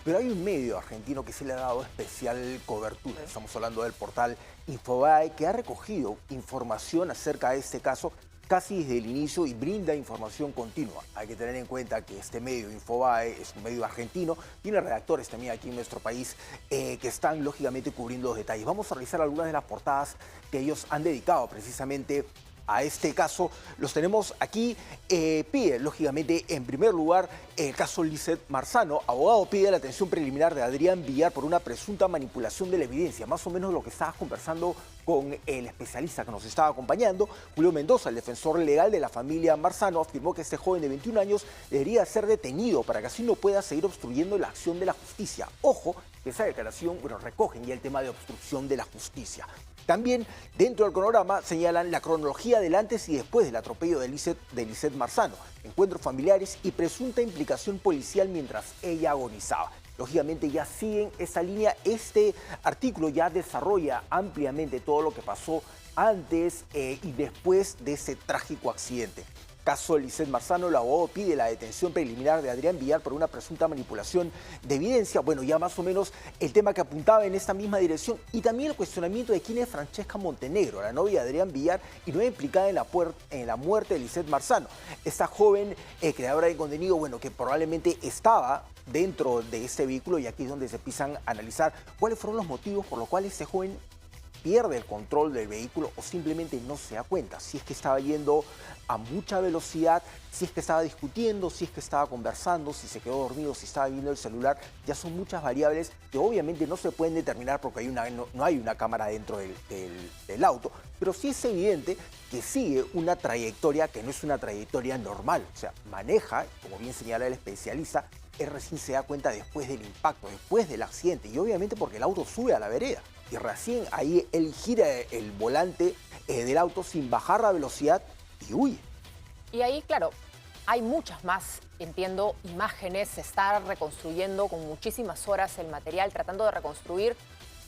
Pero hay un medio argentino que se le ha dado especial cobertura. Estamos hablando del portal Infobae, que ha recogido información acerca de este caso casi desde el inicio y brinda información continua. Hay que tener en cuenta que este medio, Infobae, es un medio argentino, tiene redactores también aquí en nuestro país que están lógicamente cubriendo los detalles. Vamos a revisar algunas de las portadas que ellos han dedicado precisamente a este caso. Los tenemos aquí. Pide, lógicamente, en primer lugar, el caso Lizeth Marzano. Abogado pide la atención preliminar de Adrián Villar por una presunta manipulación de la evidencia. Más o menos lo que estabas conversando con el especialista que nos estaba acompañando. Julio Mendoza, el defensor legal de la familia Marzano, afirmó que este joven de 21 años debería ser detenido para que así no pueda seguir obstruyendo la acción de la justicia. Ojo, que esa declaración, recogen ya el tema de obstrucción de la justicia. También dentro del cronograma señalan la cronología del antes y después del atropello de Lizeth Marzano, encuentros familiares y presunta implicación policial mientras ella agonizaba. Lógicamente ya siguen esa línea. Este artículo ya desarrolla ampliamente todo lo que pasó antes y después de ese trágico accidente. Caso Lizeth Marzano, el abogado pide la detención preliminar de Adrián Villar por una presunta manipulación de evidencia. Bueno, ya más o menos el tema que apuntaba en esta misma dirección y también el cuestionamiento de quién es Francesca Montenegro, la novia de Adrián Villar y no implicada en la muerte de Lizeth Marzano. Esta joven creadora de contenido, que probablemente estaba dentro de este vehículo, y aquí es donde se empiezan a analizar cuáles fueron los motivos por los cuales este joven pierde el control del vehículo o simplemente no se da cuenta. Si es que estaba yendo a mucha velocidad, si es que estaba discutiendo, si es que estaba conversando, si se quedó dormido, si estaba viendo el celular. Ya son muchas variables que obviamente no se pueden determinar porque no hay una cámara dentro del auto. Pero sí es evidente que sigue una trayectoria que no es una trayectoria normal. O sea, maneja, como bien señala el especialista, él recién se da cuenta después del impacto, después del accidente. Y obviamente porque el auto sube a la vereda. Y recién ahí él gira el volante del auto sin bajar la velocidad y huye. Y ahí, claro, hay muchas más, entiendo, imágenes. Se está reconstruyendo con muchísimas horas el material, tratando de reconstruir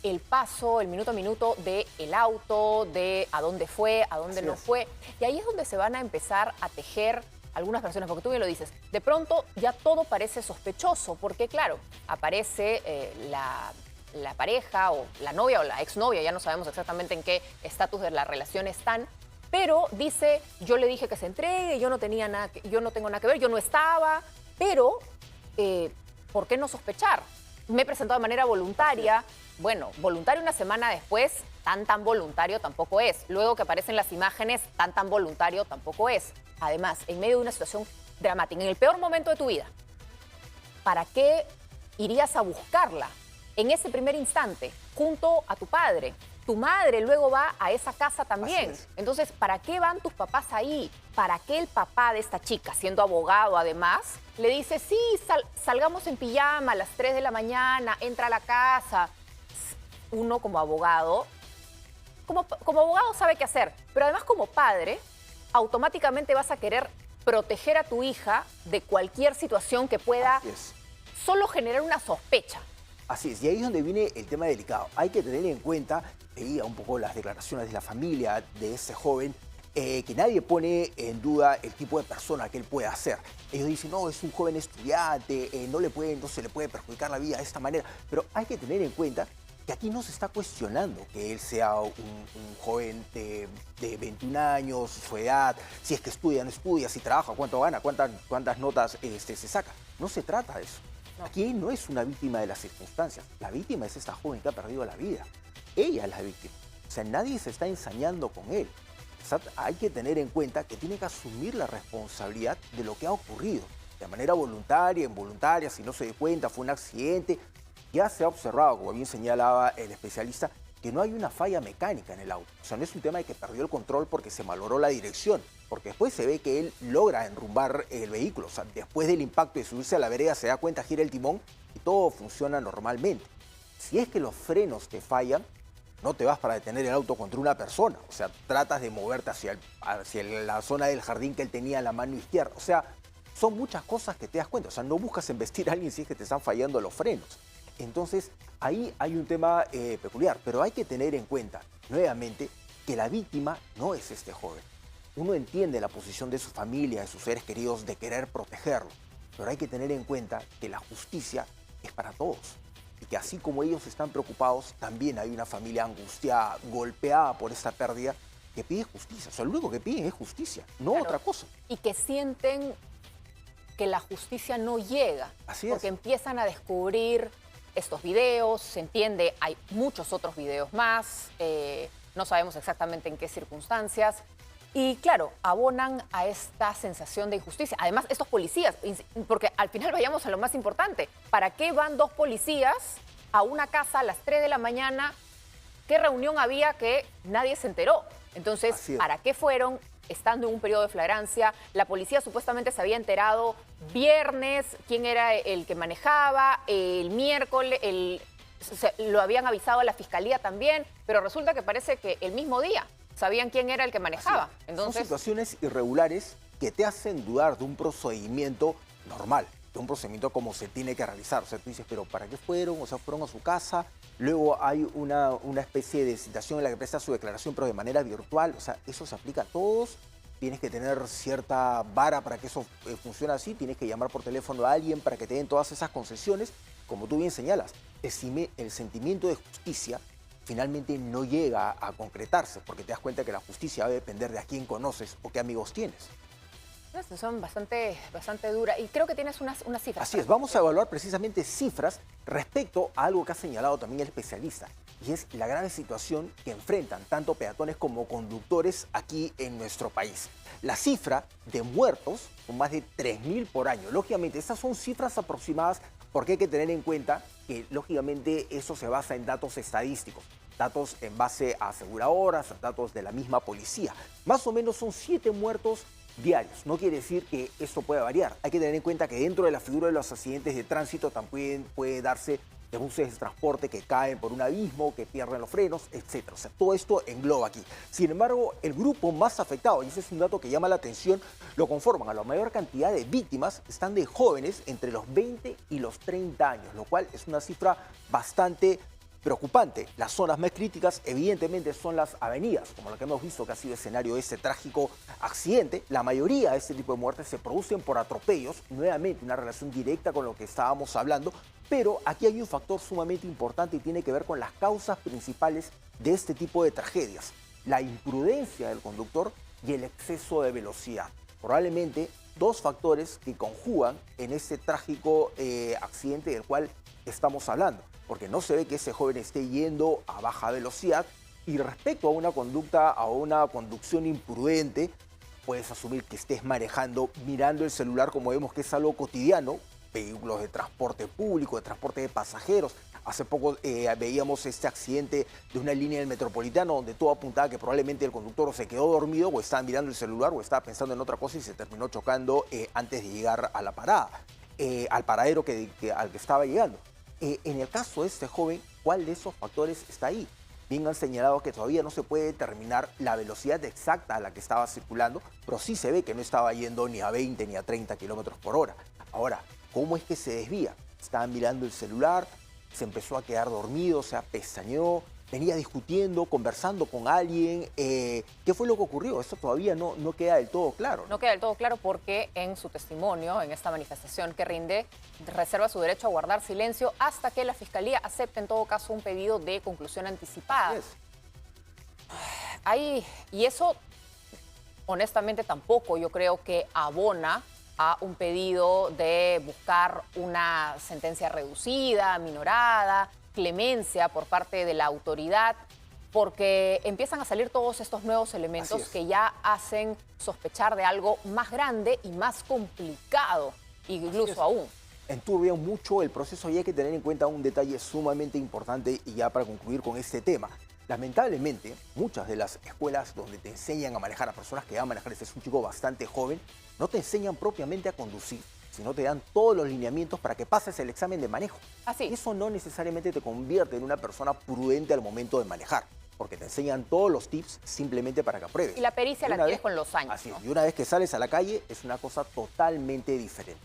el paso, el minuto a minuto del auto, de a dónde fue, a dónde no fue. Y ahí es donde se van a empezar a tejer algunas versiones, porque tú bien lo dices, de pronto ya todo parece sospechoso, porque claro, aparece la pareja o la novia o la exnovia, ya no sabemos exactamente en qué estatus de la relación están, pero dice, yo le dije que se entregue, yo no tengo nada que ver, yo no estaba, pero ¿por qué no sospechar? Me he presentado de manera voluntaria. Bueno, voluntario una semana después, tan voluntario tampoco es. Luego que aparecen las imágenes, tan voluntario tampoco es. Además, en medio de una situación dramática, en el peor momento de tu vida, ¿para qué irías a buscarla en ese primer instante junto a tu padre? Tu madre luego va a esa casa también. Entonces, ¿para qué van tus papás ahí? ¿Para qué el papá de esta chica, siendo abogado además, le dice, sí, salgamos en pijama a las 3 de la mañana, entra a la casa? Uno como abogado, como abogado sabe qué hacer, pero además como padre, automáticamente vas a querer proteger a tu hija de cualquier situación que pueda solo generar una sospecha. Así es, y ahí es donde viene el tema delicado. Hay que tener en cuenta, veía un poco las declaraciones de la familia de ese joven, que nadie pone en duda el tipo de persona que él puede ser. Ellos dicen, no, es un joven estudiante, no se le puede perjudicar la vida de esta manera. Pero hay que tener en cuenta que aquí no se está cuestionando que él sea un joven de 21 años, su edad, si es que estudia, no estudia, si trabaja, cuánto gana, cuántas notas se saca. No se trata de eso. Aquí no es una víctima de las circunstancias. La víctima es esta joven que ha perdido la vida. Ella es la víctima. O sea, nadie se está ensañando con él. O sea, hay que tener en cuenta que tiene que asumir la responsabilidad de lo que ha ocurrido. De manera voluntaria, involuntaria, si no se dio cuenta, fue un accidente. Ya se ha observado, como bien señalaba el especialista, que no hay una falla mecánica en el auto. O sea, no es un tema de que perdió el control porque se malogró la dirección, porque después se ve que él logra enrumbar el vehículo. O sea, después del impacto de subirse a la vereda se da cuenta, gira el timón y todo funciona normalmente. Si es que los frenos te fallan, no te vas para detener el auto contra una persona. O sea, tratas de moverte hacia la zona del jardín que él tenía en la mano izquierda. O sea, son muchas cosas que te das cuenta. O sea, no buscas embestir a alguien si es que te están fallando los frenos. Entonces, ahí hay un tema peculiar, pero hay que tener en cuenta, nuevamente, que la víctima no es este joven. Uno entiende la posición de su familia, de sus seres queridos, de querer protegerlo, pero hay que tener en cuenta que la justicia es para todos. Y que así como ellos están preocupados, también hay una familia angustiada, golpeada por esta pérdida, que pide justicia. O sea, lo único que piden es justicia, no Claro. otra cosa. Y que sienten que la justicia no llega. Así es. Porque empiezan a descubrir estos videos, se entiende, hay muchos otros videos más, no sabemos exactamente en qué circunstancias. Y claro, abonan a esta sensación de injusticia. Además, estos policías, porque al final vayamos a lo más importante, ¿para qué van dos policías a una casa a las 3 de la mañana? ¿Qué reunión había que nadie se enteró? Entonces, Así es. ¿para qué fueron? Estando en un periodo de flagrancia, la policía supuestamente se había enterado viernes quién era el que manejaba, el miércoles, lo habían avisado a la fiscalía también, pero resulta que parece que el mismo día sabían quién era el que manejaba. Así es. Son Entonces, situaciones irregulares que te hacen dudar de un procedimiento normal, de un procedimiento como se tiene que realizar. O sea, tú dices, pero ¿para qué fueron? O sea, fueron a su casa. Luego hay una especie de citación en la que presta su declaración, pero de manera virtual. O sea, eso se aplica a todos. Tienes que tener cierta vara para que eso funcione así. Tienes que llamar por teléfono a alguien para que te den todas esas concesiones. Como tú bien señalas, el sentimiento de justicia finalmente no llega a concretarse, porque te das cuenta que la justicia va a depender de a quién conoces o qué amigos tienes. son bastante duras. Y creo que tienes unas cifras. Así es, vamos a evaluar precisamente cifras respecto a algo que ha señalado también el especialista, y es la grave situación que enfrentan tanto peatones como conductores aquí en nuestro país. La cifra de muertos son más de 3.000 por año. Lógicamente, estas son cifras aproximadas porque hay que tener en cuenta que, lógicamente, eso se basa en datos estadísticos, datos en base a aseguradoras, datos de la misma policía. Más o menos son 7 muertos diarios. No quiere decir que esto pueda variar. Hay que tener en cuenta que dentro de la figura de los accidentes de tránsito también puede darse de buses de transporte que caen por un abismo, que pierden los frenos, etc. O sea, todo esto engloba aquí. Sin embargo, el grupo más afectado, y ese es un dato que llama la atención, lo conforman a la mayor cantidad de víctimas, están de jóvenes entre los 20 y los 30 años, lo cual es una cifra bastante preocupante. Las zonas más críticas evidentemente son las avenidas, como la que hemos visto que ha sido escenario de este trágico accidente. La mayoría de este tipo de muertes se producen por atropellos, nuevamente una relación directa con lo que estábamos hablando, pero aquí hay un factor sumamente importante y tiene que ver con las causas principales de este tipo de tragedias: la imprudencia del conductor y el exceso de velocidad. Probablemente dos factores que conjugan en este trágico accidente del cual estamos hablando, porque no se ve que ese joven esté yendo a baja velocidad, y respecto a una conducta, a una conducción imprudente, puedes asumir que estés manejando mirando el celular, como vemos que es algo cotidiano, vehículos de transporte público, de transporte de pasajeros. Hace poco veíamos este accidente de una línea del Metropolitano donde todo apuntaba que probablemente el conductor o se quedó dormido o estaba mirando el celular o estaba pensando en otra cosa y se terminó chocando antes de llegar a la parada, al paradero al que estaba llegando. En el caso de este joven, ¿cuál de esos factores está ahí? Bien han señalado que todavía no se puede determinar la velocidad exacta a la que estaba circulando, pero sí se ve que no estaba yendo ni a 20 ni a 30 kilómetros por hora. Ahora, ¿cómo es que se desvía? Estaba mirando el celular, se empezó a quedar dormido, se pestañeó, venía discutiendo, conversando con alguien. ¿Qué fue lo que ocurrió? Eso todavía no queda del todo claro, ¿no? No queda del todo claro porque en su testimonio, en esta manifestación que rinde, reserva su derecho a guardar silencio hasta que la Fiscalía acepte en todo caso un pedido de conclusión anticipada. Y eso, honestamente, tampoco yo creo que abona a un pedido de buscar una sentencia reducida, minorada, clemencia por parte de la autoridad, porque empiezan a salir todos estos nuevos elementos que ya hacen sospechar de algo más grande y más complicado, incluso aún. Enturbia mucho el proceso y hay que tener en cuenta un detalle sumamente importante, y ya para concluir con este tema. Lamentablemente, muchas de las escuelas donde te enseñan a manejar a personas que van a manejar, este es un chico bastante joven, no te enseñan propiamente a conducir, sino te dan todos los lineamientos para que pases el examen de manejo. Así. Eso no necesariamente te convierte en una persona prudente al momento de manejar, porque te enseñan todos los tips simplemente para que apruebes. Y la pericia la tienes con los años. Así es, y una vez que sales a la calle es una cosa totalmente diferente.